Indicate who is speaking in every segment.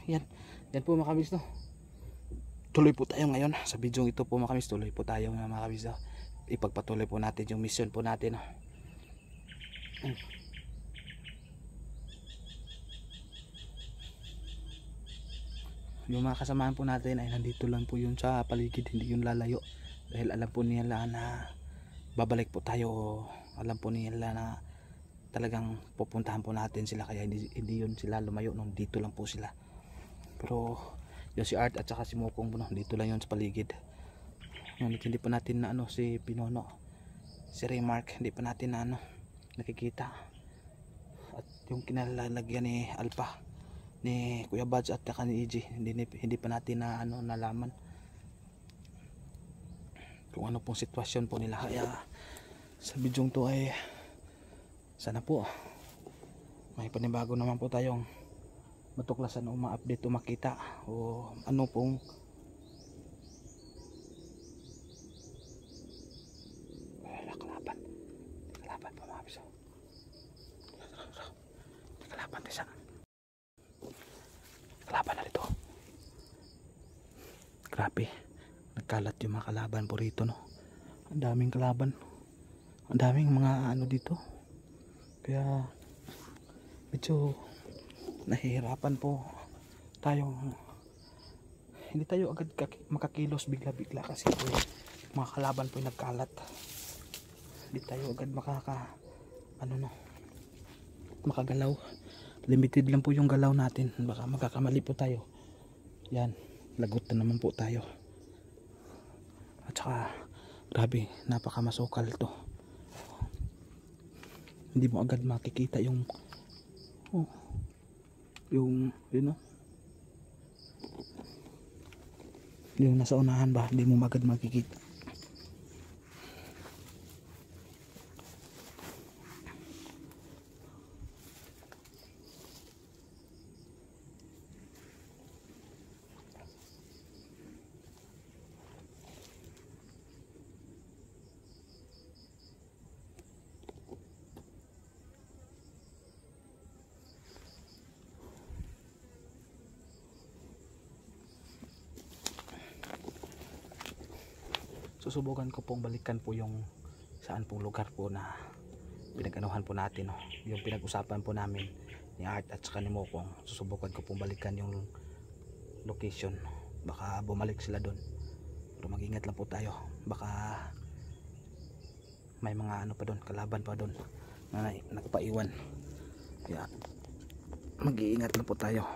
Speaker 1: Yan. Yan po mga kabis, no. Tuloy po tayo ngayon sa video ito po mga kabis. Tuloy po tayo mga kabis, no? Ipagpatuloy po natin yung mission po natin, no? Yung mga kasamahan po natin ay nandito lang po yun sa paligid, hindi yun lalayo, dahil alam po nila na babalik po tayo. Alam po nila na talagang pupuntahan po natin sila, kaya hindi yun sila lumayo, no? Dito lang po sila. Pero yung si Art at saka si Mokong, no? Dito lang yun sa paligid. Ngunit hindi pa natin na si Pinono, si Raymark, hindi pa natin na nakikita. At yung kinalalagyan ni Alpha, ni Kuya Badge at saka ni EJ, hindi pa natin na nalaman kung ano pong sitwasyon po nila. Kaya sa bidyong to ay sana po may panibago naman po tayong matuklasan o ma-update o makita o ano pong kalaban po mga biso. Kalaban isa. Kalaban na dito. Grabe, nagkalat yung mga kalaban po rito, no. Ang daming kalaban, ang daming mga dito. Kaya medyo nahihirapan po tayong, hindi tayo agad makakilos bigla-bigla kasi po mga kalaban po yung nagkalat. Hindi tayo agad makagalaw. Limited lang po yung galaw natin, baka magkakamali po tayo. Yan, lagot na naman po tayo. At saka grabe, napakamasukal to. Hindi mo agad makikita yung yung nasa unahan ba, hindi mo agad makikita. Susubukan ko pong balikan po yung saan pong lugar po na pinag-anuhan po natin, no? Yung pinag-usapan po namin ni Art at saka ni Mokong. Susubukan ko pong balikan yung location, baka bumalik sila doon. Pero mag-ingat lang po tayo, baka may mga pa doon, kalaban pa doon na nagpaiwan. Kaya mag-iingat lang po tayo.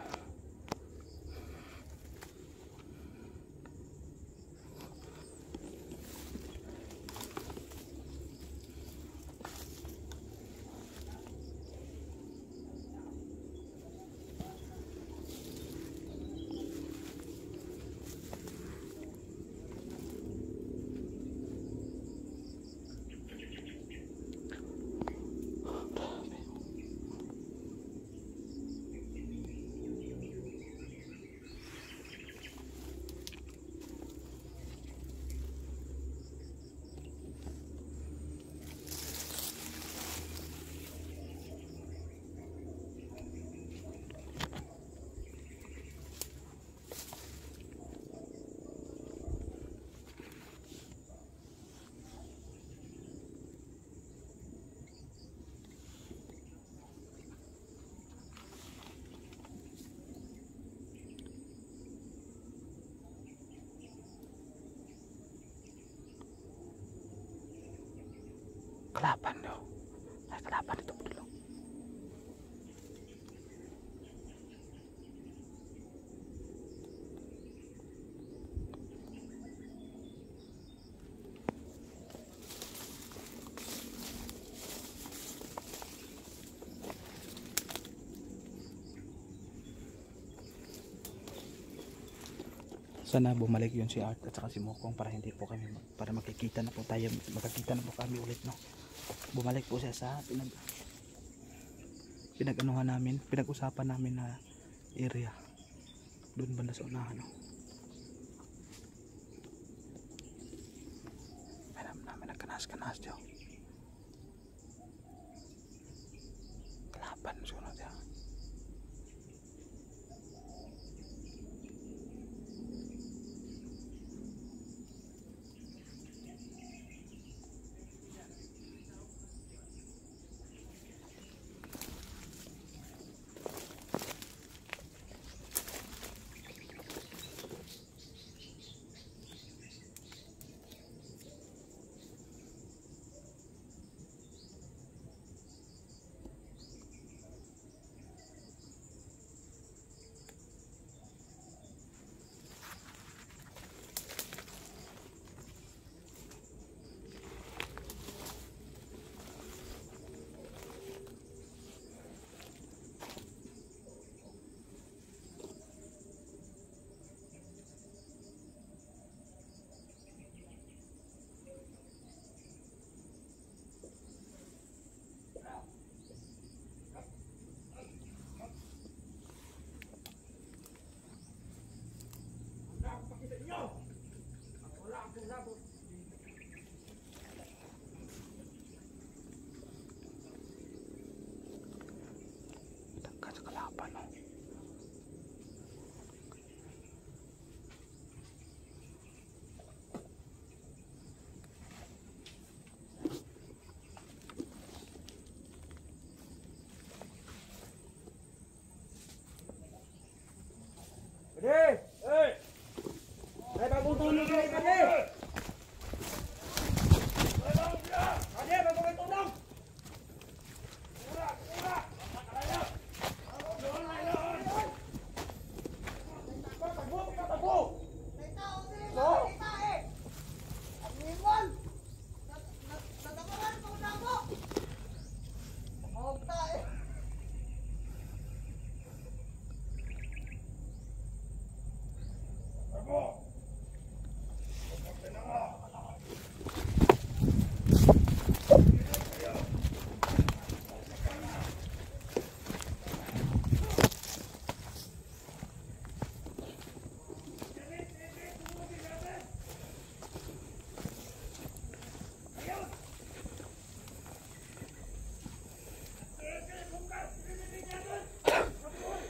Speaker 1: Kalaban daw. Ay, kalaban ito po dulu. Sana bumalik yun si Art at saka si Mokong para hindi po kami para magkikita na po tayo, magkikita na po kami ulit, no. Bumalik po siya sa pinag-anuhan namin, pinag-usapan namin na area doon banda sa unahan, no. May nagkanas-kanas dyan. Kalaban sunod yan. Kasi kalaban, no?
Speaker 2: Pwede! Hey! May bagong tulong kayo, pwede! Pwede, bagong tulong!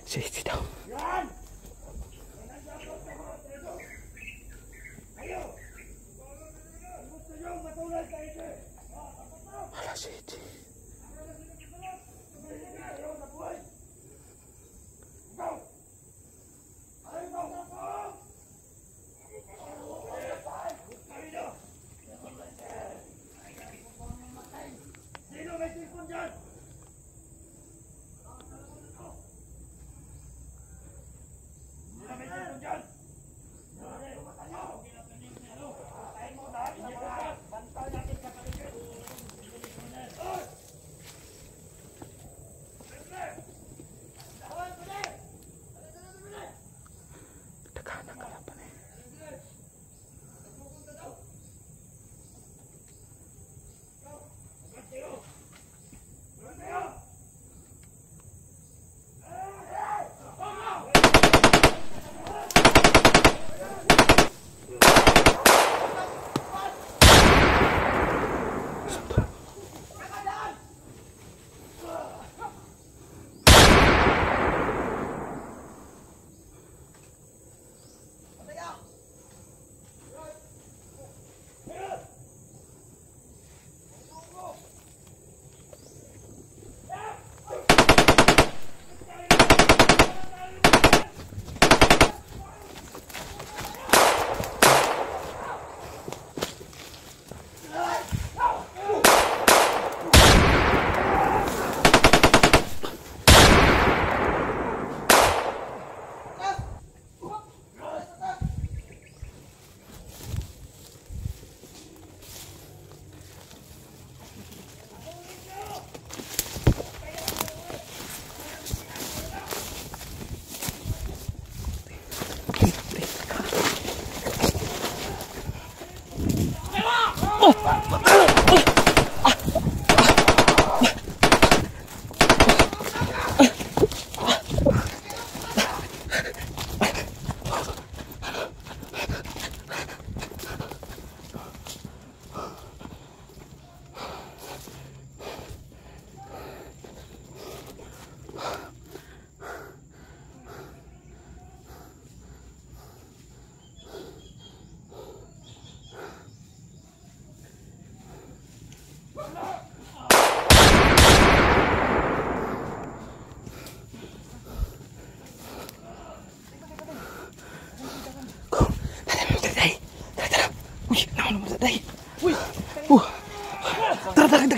Speaker 1: Sige daw. Wala sige.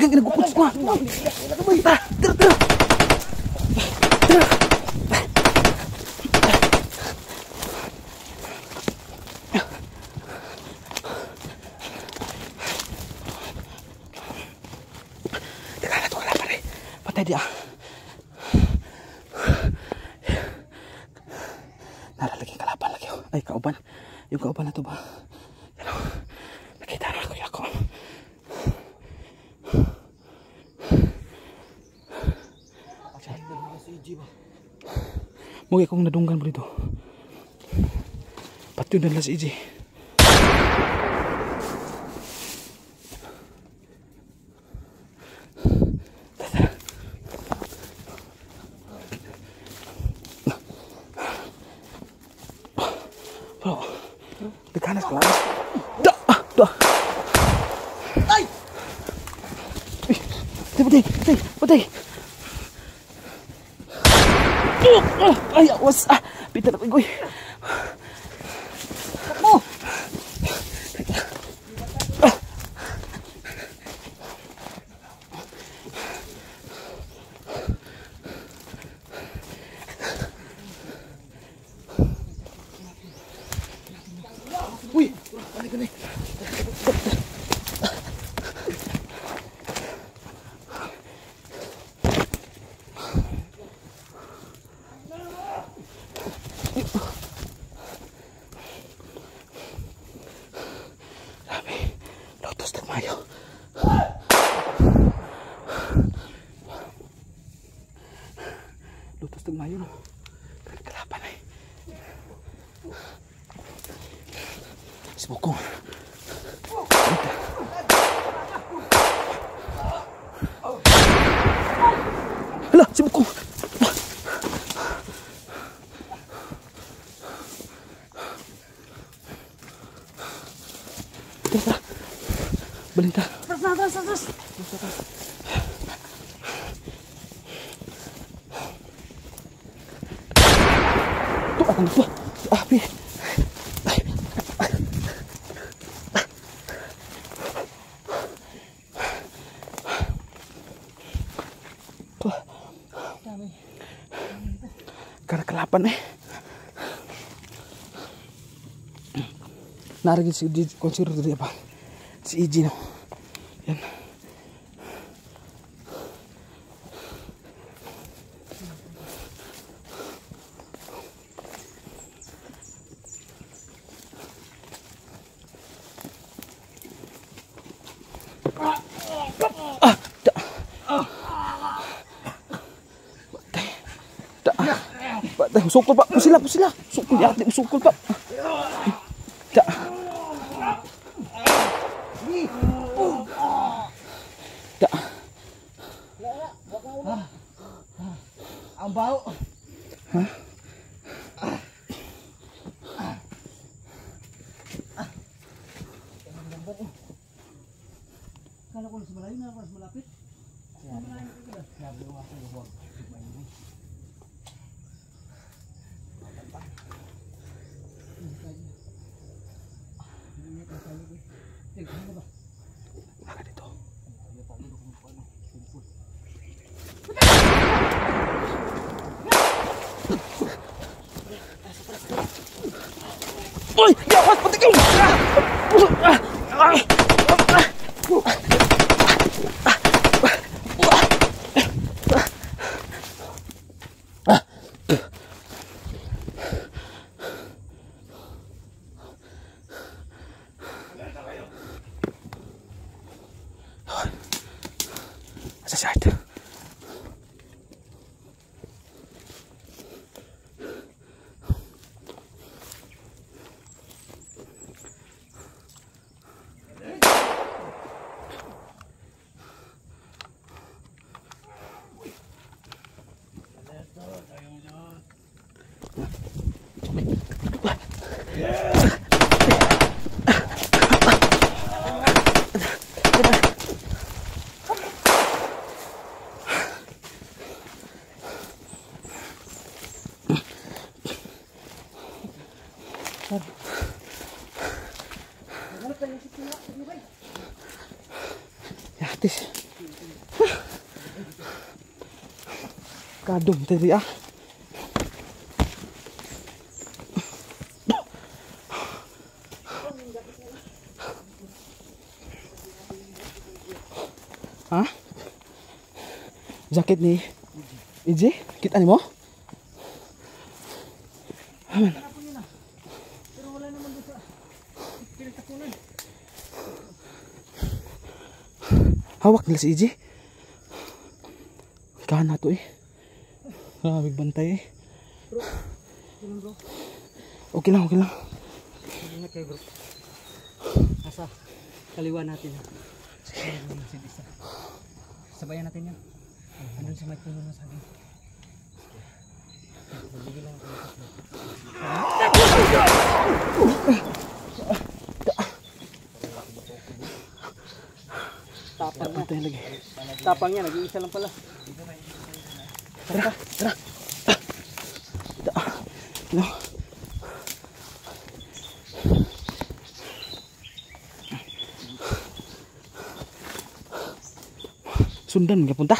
Speaker 1: Tara, nagkukulit ko. Tara. Teka na, wala pa rin. Patay di ah. Naralagay kalaban lagi. Ay, kauban. Yung kauban na to ba? Ano? Nakita na kuya ko. Mugay kong nadunggan mo dito. Pati yun nila si EJ.
Speaker 2: Ay!
Speaker 1: Patay. Ay, awas. Pita na pigoy.
Speaker 2: Takbo!
Speaker 1: Uy! Balik. Grabe. Lotus Tagmayo. Lotus Tagmayo, no? Kalaban eh. Sibukong. Hala, sibukong. Tara. Balinta.
Speaker 2: Terus.
Speaker 1: Tuh, akan tuh. Api. Tuh. Karena kelapan eh. Narik si Iji, konsir tadi apa? Si Iji no. Yan. Batay, sukul pak, pusila. Sukul di hati, sukul pak. Tak. Tak.
Speaker 2: Ang bau.
Speaker 1: Hah?
Speaker 2: Kalau kau sebelahin, kalau sebelapit.
Speaker 1: Maka dito. Uy! Yawas! Patik yun! Sa side. Yatis. Kadum tadi ah. Hah? Jaket nih. Iji, kita nih mo? Aman. Hawak nila si Iji. Kahan na to eh. Maraming bantay eh.
Speaker 2: Bro.
Speaker 1: Okay lang.
Speaker 2: Ingat kayo bro. Nasa kaliwa natin. Isa. Sabayan natin yan. Andun sa may puno na sabi. Magbigil lang ako.
Speaker 1: Tapang tayo lagi.
Speaker 2: Tapang niya, nag-iisa lang pala.
Speaker 1: Tara, tara. No. Sundan ka punta.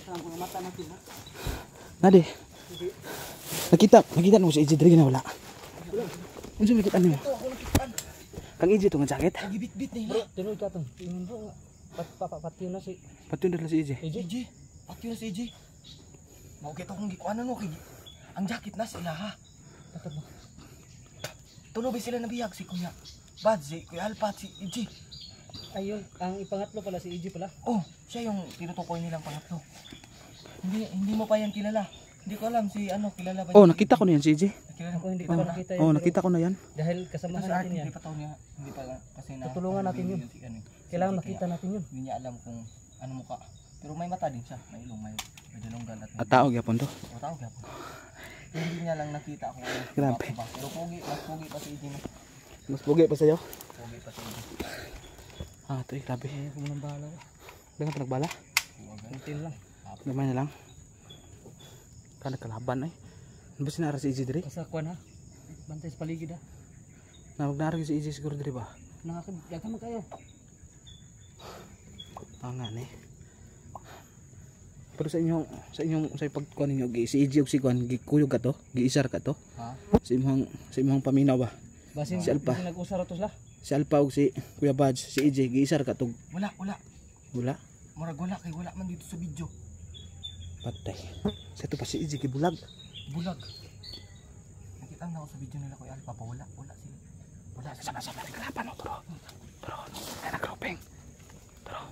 Speaker 2: Saan ko mata natin ha?
Speaker 1: Nade. Nakita mo si EJ diri na wala. Unsa nakita niyo? Kang EJ to nga jacket.
Speaker 2: Gibit-bit na yun. Tinuod ka itong. Tingin bro nga. Patiyo na si
Speaker 1: Pati na si EJ.
Speaker 2: EJ. Patiyo na si EJ. Maukit akong gikuanan mo. Ang jacket na sila ha. Tatad mo. Tunubi sila nabihag si Kuya Bad, si Kuya Alpa, si EJ. Ayun, ang ipangatlo pala si EJ pala. Oh, siya yung tinutukoy nilang pangatlo. Hindi mo pa yan kilala. Hindi ko alam si ano, kilala ba?
Speaker 1: Oh, nakita ko na yan si EJ.
Speaker 2: Ako hindi ko nakita yan.
Speaker 1: Oh, nakita ko na yan.
Speaker 2: Dahil kasamahan natin yan. Hindi pa taon niya, hindi pa kasi na tutulungan natin yun. Kailangan makita natin yun. Hindi niya alam kung ano mukha. Pero may mata din siya, may ilong, may dalunggal
Speaker 1: At tao gyapon to.
Speaker 2: O tao gyapon. Hindi niya lang nakita kung ano.
Speaker 1: Grabe.
Speaker 2: Pero mas pogi pa si EJ no.
Speaker 1: Mas bugi pa sa'yo.
Speaker 2: Pogi pa si EJ.
Speaker 1: Ah, ito grabe.
Speaker 2: Kung nang bahala.
Speaker 1: Dengan pinagbala.
Speaker 2: Kuntin lang.
Speaker 1: Gamay na lang. Kada kalaban ay. Ano ba sinara si EJ diri?
Speaker 2: Basta kuan ha. Bantay sa paligid ha.
Speaker 1: Na magnara si EJ siguro diri ba?
Speaker 2: Nakakagyagan mo kayo.
Speaker 1: Nga ni. Pero sa inyong pagkuan ninyo si EJ og si kuan gikuyog ka to, giisar ka to.
Speaker 2: Ha?
Speaker 1: Sa imong paminaw ba?
Speaker 2: Basin
Speaker 1: Si Alpa.
Speaker 2: nag-usara to sila.
Speaker 1: Si Alpa og si Kuya Badge, si EJ giisar ka to.
Speaker 2: Wala.
Speaker 1: Wala.
Speaker 2: Murag wala kay wala man dito sa video.
Speaker 1: Patay. Sa to pa si EJ gibulag.
Speaker 2: Bulag. Nakita na ako sa video nila Kuya Alpa pa wala sila. Wala
Speaker 1: Sama-sama kalaban o tro. Tro. Ay nagroping. Tro.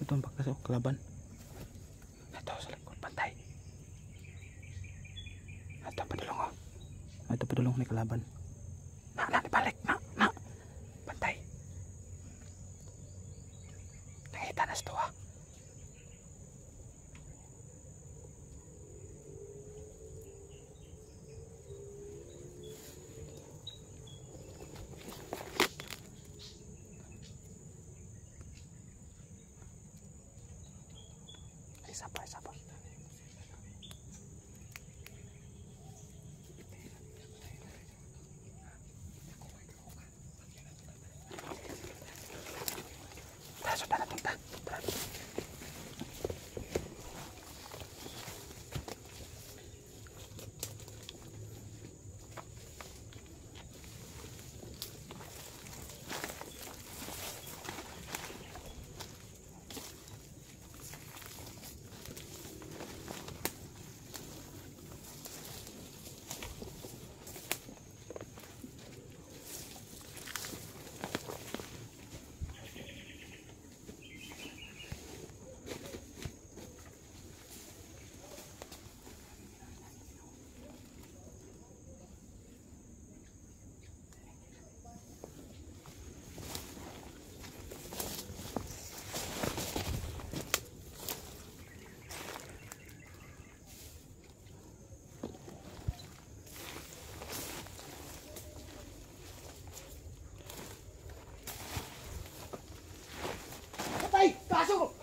Speaker 1: Ito ang pagkasok kalaban. Ito sa likod patay. Ito padulong o. Ito padulong ni kalaban. Na balik na. Patay. Nakita na ito ha. Isa pa. Tara, sudah natin ta. Tara.
Speaker 2: Patay! Kaso!